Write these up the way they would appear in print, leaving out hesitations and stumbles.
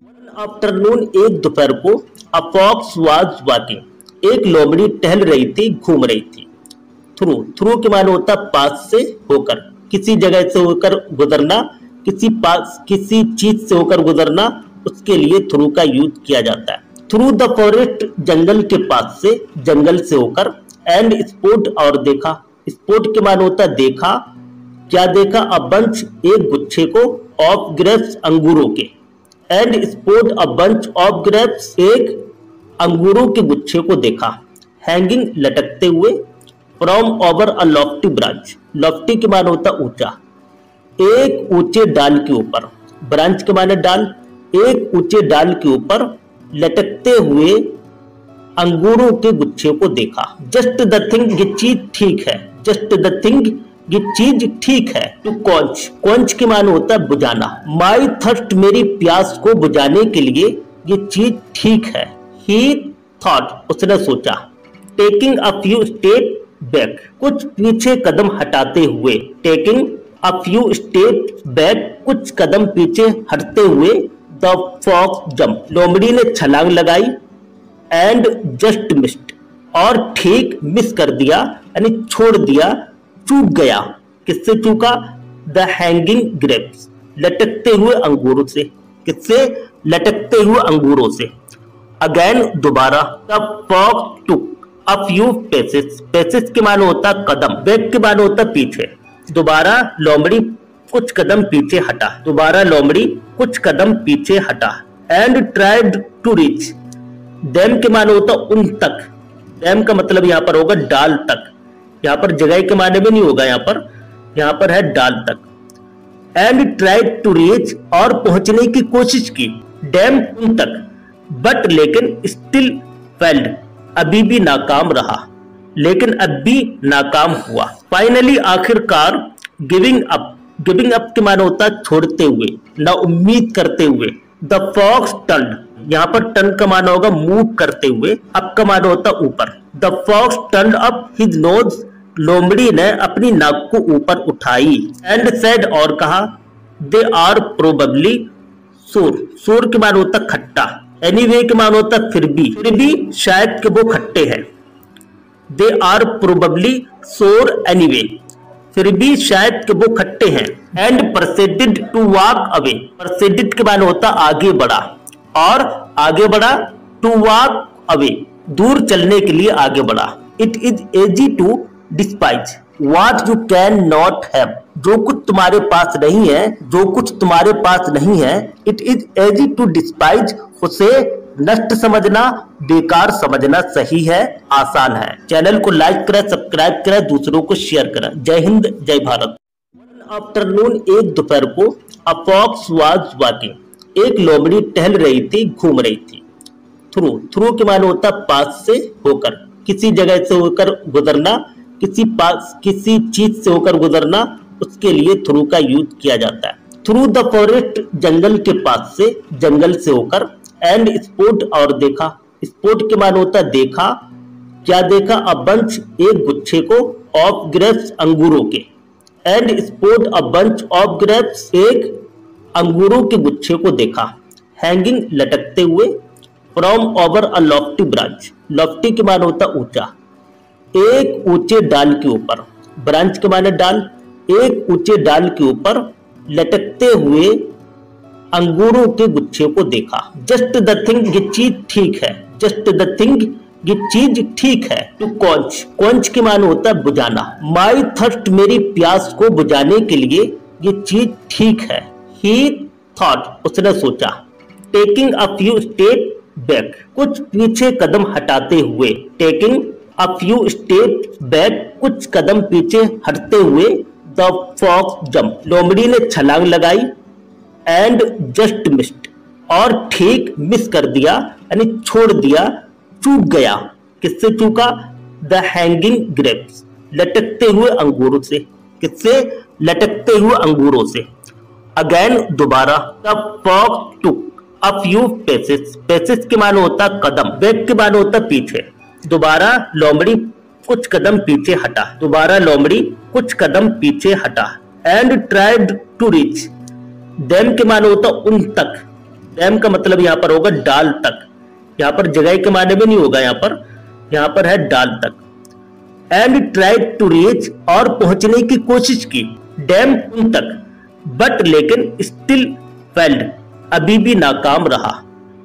Afternoon, एक दोपहर को, अ फॉक्स वाज वॉकिंग, एक लोमड़ी टहल रही थी, घूम रही थी। थ्रू, थ्रू के माने होता पास से होकर, किसी जगह से होकर गुजरना, किसी चीज से होकर गुजरना, उसके लिए थ्रू का यूज किया जाता है। थ्रू द फॉरेस्ट, जंगल के पास से, जंगल से होकर। एंड स्पोर्ट, और देखा, स्पोर्ट के माने होता देखा, क्या देखा, अ बंच, एक गुच्छे को, ऑफ ग्रेप्स, अंगूरों के। And sport a bunch of grapes, एक अंगूरों के गुच्छे को देखा। हैंगिंग, लटकते हुए। From over a Lofty branch, Lofty के माने होता ऊंचा, एक ऊंचे डाल के ऊपर। ब्रांच के माने डाल, एक ऊंचे डाल के ऊपर लटकते हुए अंगूरों के गुच्छे को देखा। जस्ट द थिंग, ये चीज ठीक है। जस्ट द थिंग, ये चीज ठीक है। टू क्वेंच, क्वेंच के माने होता है बुझाना। माई थर्स्ट, मेरी प्यास को बुझाने के लिए ये चीज ठीक है। ही थॉट, उसने सोचा। Taking a few step back, कुछ पीछे कदम हटाते हुए। Taking a few step back, कुछ कदम पीछे हटते हुए। द फॉक्स जंप, लोमड़ी ने छलांग लगाई। एंड जस्ट मिस्ड, और ठीक मिस कर दिया, यानी छोड़ दिया, चूक गया। किससे चूका? द हैंगिंग ग्रेप्स, लटकते हुए अंगूरों से। किससे? लटकते हुए अंगूरों से। अगेन, दोबारा। The fox took a few paces, paces के माने होता कदम, बैक के माने होता पीछे। दोबारा लोमड़ी कुछ कदम पीछे हटा। दोबारा लोमड़ी कुछ कदम पीछे हटा। And tried to reach, them के माने होता उन तक। डैम का मतलब यहां पर होगा डाल तक, यहां पर जगह के माने में नहीं होगा, यहां पर है डाल तक। एंड ट्राइड टू रीच, और पहुंचने की कोशिश की, डैम उन तक। बट लेकिन, स्टिल फेल्ड, अभी भी नाकाम रहा, लेकिन अब भी नाकाम हुआ। फाइनली, आखिरकार। गिविंग अप, गिविंग अप के माने होता छोड़ते हुए, ना उम्मीद करते हुए। द फॉक्स टर्न्ड, यहां पर टर्न का माना होगा मूव करते हुए, अप का माना होता ऊपर। The fox turned up his nose, लोमड़ी ने अपनी नाक को ऊपर उठाई। एंड सेड, और कहा। दे आर प्रोबेबली सूर, सूर के माना होता खट्टा। एनीवे के माना होता फिर भी शायद के वो खट्टे हैं। They are probably sour anyway, फिर भी शायद के वो खट्टे हैं। And proceeded to walk away, proceeded के माने होता आगे बढ़ा, और आगे बढ़ा। टू वॉक अवे, दूर चलने के लिए आगे बढ़ा। It is easy to despise what you can not have, जो कुछ तुम्हारे पास नहीं है, जो कुछ तुम्हारे पास नहीं है। It is easy to despise, उसे नष्ट समझना, बेकार समझना सही है, आसान है। चैनल को लाइक करें, सब्सक्राइब करें, दूसरों को शेयर करें। जय हिंद, जय भारत। आफ्टरनून, एक दोपहर को, अ फॉक्स वाज वॉकिंग, एक लोमड़ी टहल रही थी, घूम रही थी। थ्रू, थ्रू के माने होता पास से होकर, किसी जगह से होकर गुजरना, किसी चीज से होकर गुजरना, उसके लिए थ्रू का यूज किया जाता है। थ्रू द फॉरेस्ट, जंगल के पास से, जंगल से होकर। एंड स्पोर्ट, और देखा, स्पोर्ट के माने होता देखा, क्या देखा, अ बंच, एक गुच्छे को, ऑफ ग्रेप्स, अंगूरों के। And sport a bunch of grapes, एक अंगूरों के गुच्छे को देखा। हैंगिंग, लटकते हुए। From over a Lofty branch, Lofty के माने होता ऊंचा, एक ऊंचे डाल के ऊपर। ब्रांच के माने डाल, एक ऊंचे डाल के ऊपर लटकते हुए अंगूरों के गुच्छे को देखा। जस्ट द थिंग, ये चीज ठीक है। जस्ट द थिंग, ये चीज ठीक है। टू क्वेंच, क्वेंच के माने होता है बुझाना। माई थर्स्ट, मेरी प्यास को बुझाने के लिए ये चीज ठीक है। ही थॉट, उसने सोचा। Taking a few step back, कुछ पीछे कदम हटाते हुए। Taking a few step back, कुछ कदम पीछे हटते हुए। द फॉक्स जंप, लोमड़ी ने छलांग लगाई। एंड जस्ट मिस्ड, और ठीक मिस कर दिया, यानी छोड़ दिया, चूक गया। किससे चूका? द हैंगिंग ग्रेप्स, लटकते हुए अंगूरों से। किससे? लटकते हुए अंगूरों से। अगेन, दोबारा। The fox took a few paces, paces के माने होता कदम, बैक के माने होता पीछे। दोबारा लोमड़ी कुछ कदम पीछे हटा। दोबारा लोमड़ी कुछ कदम पीछे हटा। And tried to reach, them के माने होता उन तक। डैम का मतलब यहाँ पर होगा डाल तक, यहाँ पर जगह के माने में नहीं होगा, यहाँ पर है डाल तक। एंड ट्राइड टू रीच, और पहुंचने की कोशिश की, डैम उन तक, बट लेकिन स्टिल फेल्ड, अभी भी नाकाम रहा,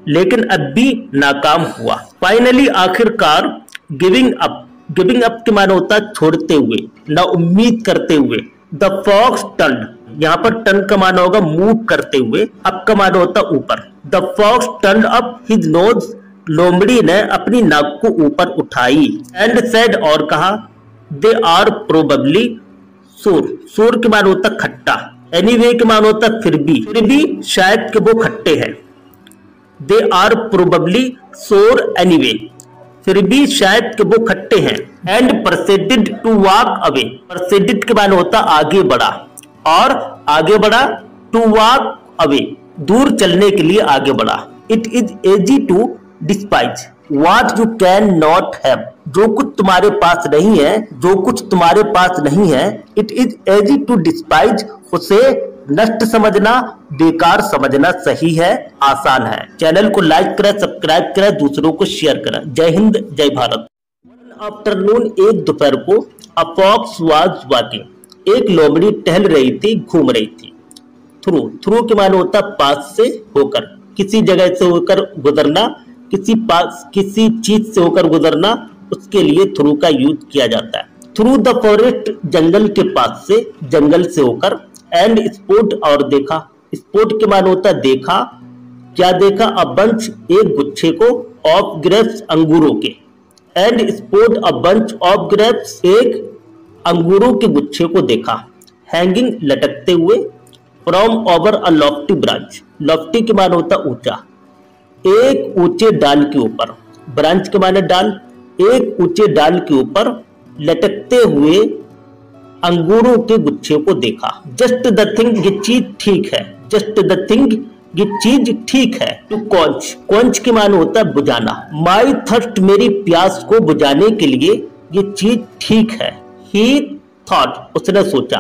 लेकिन अब भी नाकाम हुआ। फाइनली, आखिरकार, गिविंग अप, गिविंग अप के माने होता है छोड़ते हुए, ना उम्मीद करते हुए। द फॉक्स टर्न्ड, यहाँ पर टर्न का माना होगा मूव करते हुए, अप का माना होता ऊपर। The fox turned up his nose, लोमड़ी ने अपनी नाक को ऊपर उठाई। एंड सेड, और कहा, दे आर प्रोबेबली सूर, सूर के माना होता खट्टा। एनीवे के माना होता फिर भी शायद के वो खट्टे हैं। They are probably sour anyway, फिर भी शायद के वो खट्टे हैं। And proceeded to walk away, proceeded के माने होता आगे बढ़ा, और आगे बढ़ा, टू वॉक अवे, दूर चलने के लिए आगे बढ़ा। It is easy to despise what you can not have, जो कुछ तुम्हारे पास नहीं है, जो कुछ तुम्हारे पास नहीं है। It is easy to despise, उसे नष्ट समझना, बेकार समझना सही है, आसान है। चैनल को लाइक करें, सब्सक्राइब करें, दूसरों को शेयर करें। जय हिंद, जय भारत। आफ्टरनून, एक दोपहर को, अ फॉक्स वाज वॉकिंग, एक लोमड़ी टहल रही थी, घूम रही थी। थ्रू, थ्रू के माने होता पास से होकर, किसी जगह से होकर गुजरना, किसी चीज से होकर गुजरना, उसके लिए थ्रू का यूज किया जाता है। थ्रू द फॉरेस्ट, जंगल के पास से, जंगल से होकर। एंड स्पोर्ट, और देखा, स्पोर्ट के माने होता देखा, क्या देखा, अ बंच, एक गुच्छे को, ऑफ ग्रेप्स, अंगूरों के। And sport a bunch of grapes, एक अंगूरों के गुच्छे को देखा। हैंगिंग, लटकते हुए, from over a Lofty branch, Lofty के माने होता ऊंचा, एक ऊंचे डाल के ऊपर। ब्रांच के माने डाल, एक ऊंचे डाल के ऊपर लटकते हुए अंगूरों के गुच्छे को देखा। जस्ट द थिंग, ये चीज ठीक है, जस्ट द थिंग, ये चीज ठीक है। टू क्वेंच, क्वेंच के माने होता है बुझाना। माई थर्स्ट, मेरी प्यास को बुझाने के लिए ये चीज ठीक है। ही थॉट, उसने सोचा।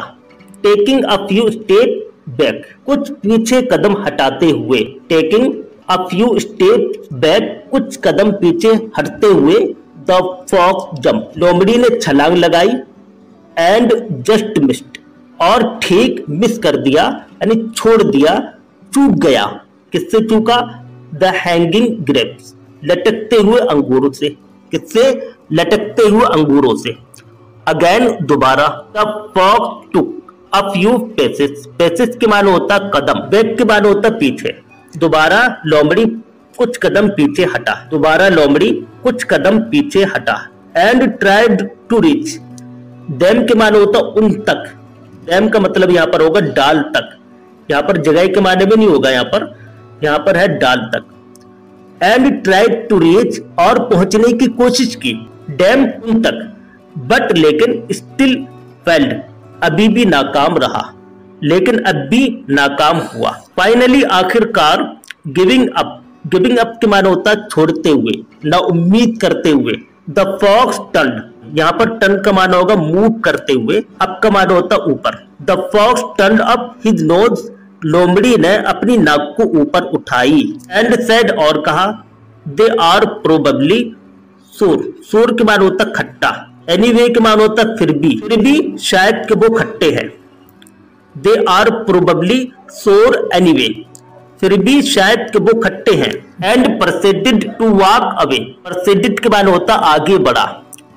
Taking a few step back, कुछ पीछे कदम हटाते हुए। Taking a few step back, कुछ कदम पीछे हटते हुए। द फॉक्स जंप, लोमड़ी ने छलांग लगाई। एंड जस्ट मिस्ड, और ठीक मिस कर दिया, यानी छोड़ दिया, चूक गया। किससे चूका? द हैंगिंग ग्रेप्स, लटकते हुए अंगूरों से। किससे? लटकते हुए अंगूरों से। अगेन, दोबारा। The fox took a few paces, paces के माने होता कदम, बैक के माने होता पीछे। दोबारा लोमड़ी कुछ कदम पीछे हटा, दोबारा लोमड़ी कुछ कदम पीछे हटा। And tried to reach, them के माने होता उन तक, डैम का मतलब यहाँ पर होगा डाल तक, यहाँ पर जगह के माने में नहीं होगा, यहाँ पर है डाल तक। एंड ट्राइड टू रीच, और पहुंचने की कोशिश की, डैम उन तक, बट लेकिन स्टिल फेल्ड, अभी भी नाकाम रहा, लेकिन अब भी नाकाम हुआ। फाइनली, आखिरकार, गिविंग अप, गिविंग अप के माने होता है छोड़ते हुए, ना उम्मीद करते हुए। द फॉक्स टर्न्ड, यहाँ पर टर्न का माना होगा मूव करते हुए, अप का माना होता ऊपर। The fox turned up his nose, लोमड़ी ने अपनी नाक को ऊपर उठाई। एंड सेड, और कहा, दे आर प्रोबेबली सूर, सूर के माना होता खट्टा। एनीवे के माना होता फिर भी शायद के वो खट्टे हैं। They are probably sour anyway, फिर भी शायद के वो खट्टे हैं। And proceeded to walk away, proceeded के माने होता आगे बढ़ा,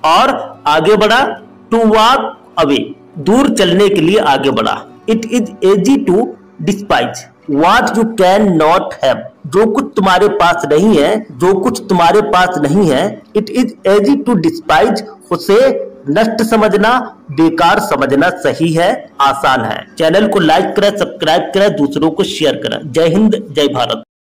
और आगे बढ़ा, टू वॉक अवे, दूर चलने के लिए आगे बढ़ा। It is easy to despise what you can not have, जो कुछ तुम्हारे पास नहीं है, जो कुछ तुम्हारे पास नहीं है। It is easy to despise, उसे नष्ट समझना, बेकार समझना सही है, आसान है। चैनल को लाइक करें, सब्सक्राइब करें, दूसरों को शेयर करें। जय हिंद, जय भारत।